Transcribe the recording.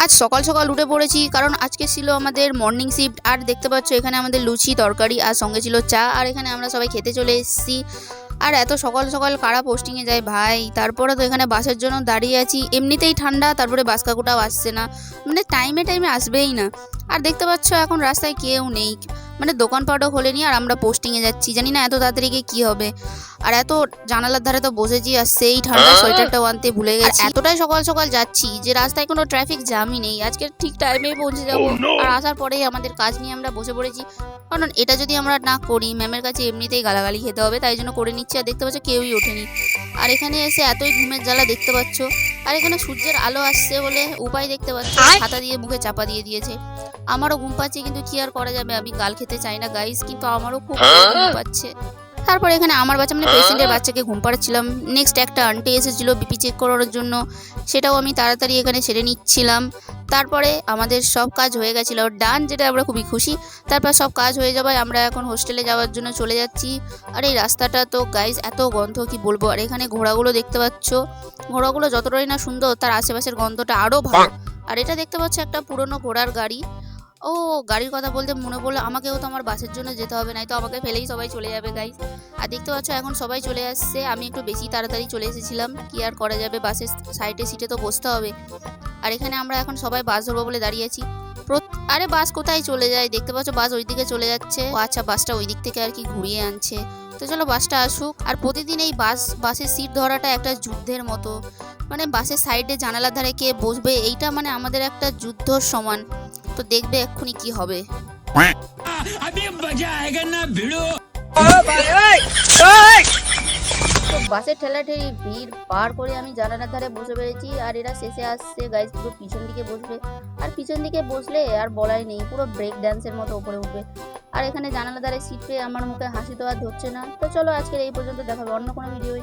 আজ সকাল সকাল উঠে পড়েছি, কারণ আজকে ছিল আমাদের মর্নিং শিফট। আর দেখতে পাচ্ছ এখানে আমাদের লুচি তরকারি আর সঙ্গে ছিল চা। আর এখানে আমরা সবাই খেতে চলে এসেছি। আর এত সকাল সকাল কারা পোস্টিংয়ে যায় ভাই। তারপরে তো এখানে বাসের জন্য দাঁড়িয়ে আছি, এমনিতেই ঠান্ডা, তারপরে বাস কাকুটাও আসছে না, মানে টাইমে টাইমে আসবেই না। আর দেখতে পাচ্ছ এখন রাস্তায় কেউ নেই, মানে দোকানপাটও খোলেনি। আর আমরা পোস্টিংয়ে যাচ্ছি, জানি না এত তাড়াতাড়ি গিয়ে কী হবে। আর এত জানালার ধারে তো বসেছি, আর সেই ঠান্ডা সোয়েটারটাও আনতে ভুলে গেছি। এতটাই সকাল সকাল যাচ্ছি যে রাস্তায় কোনো ট্রাফিক জ্যামই নেই। আজকে ঠিক টাইমেই পৌঁছে যাবো। আর আসার পরেই আমাদের কাজ নিয়ে আমরা বসে পড়েছি, কারণ এটা যদি আমরা না করি ম্যামের কাছে এমনিতেই গালাগালি খেতে হবে, তাই জন্য করে নিচ্ছি। আর দেখতে পাচ্ছ কেউই ওঠেনি। আর এখানে এসে এতই ঘুমের জ্বালা দেখতে পাচ্ছ। আর এখানে সূর্যের আলো আসছে বলে উপায় দেখতে পাচ্ছ, ছাতা দিয়ে মুখে চাপা দিয়ে দিয়েছে। আমারও ঘুম পাচ্ছে, কিন্তু কি আর করা যাবে, আমি গাল খেতে চাই না গাইস, কিন্তু আমারও খুব ঘুম পাচ্ছে। তারপর এখানে আমার বাচ্চা মানে পেশেন্টের বাচ্চাকে ঘুম পাড়াচ্ছিলাম। নেক্সট একটা আন্টি এসেছিলো বিপি চেক করার জন্য, সেটাও আমি তাড়াতাড়ি এখানে সেরে নিচ্ছিলাম। তারপরে আমাদের সব কাজ হয়ে গেছিলো ডান, যেটা আমরা খুবই খুশি। তারপর সব কাজ হয়ে যাওয়ায় আমরা এখন হোস্টেলে যাওয়ার জন্য চলে যাচ্ছি। আর এই রাস্তাটা তো গাইজ এত গন্ধ কি বলবো। আর এখানে ঘোড়াগুলো দেখতে পাচ্ছ, ঘোড়াগুলো যতটাই না সুন্দর তার আশেপাশের গন্ধটা আরও ভালো। আর এটা দেখতে পাচ্ছ একটা পুরনো ঘোড়ার গাড়ি। ও গাড়ির কথা বলতে মনে পড়লো, আমাকেও তো আমার বাসের জন্য যেতে হবে, নাই তো আমাকে ফেলেই সবাই চলে যাবে গাইজ। আর দেখতে পাচ্ছ এখন সবাই চলে আসছে, আমি একটু বেশি তাড়াতাড়ি চলে এসেছিলাম, কি আর করা যাবে, বাসের সাইডে সিটে তো বসতে হবে। আর এখানে আমরা এখন সবাই বাস ধরবো বলে দাঁড়িয়ে আছি। আরে বাস কোথায় চলে যায়, দেখতে পাচ্ছ বাস ওই দিকে চলে যাচ্ছে। ও আচ্ছা, বাসটা ওই দিক থেকে আর কি ঘুরিয়ে আনছে। তো চলো বাসটা আসুক। আর প্রতিদিন এই বাসের সিট ধরাটা একটা যুদ্ধের মতো, মানে বাসের সাইডে জানালার ধারে কে বসবে, এইটা মানে আমাদের একটা যুদ্ধর সমান। তো দেখবে এক্ষুনি কি হবে। তো বাসের ঠেলাঠেলি ভিড় পার করে আমি জানালার ধারে বসে পেরেছি। আর এরা শেষে আসছে গাইজ, পুরো পিছন দিকে বসবে। আর পিছন দিকে বসলে আর বলাই নেই, পুরো ব্রেক ড্যান্সের মতো উপরে উঠবে। আর এখানে জানালার ধারে সিট পেয়ে আমার মুখে হাসি তো আর ধরছে না। তো চলো আজকের এই পর্যন্ত, দেখা হবে অন্য কোনো ভিডিওয়।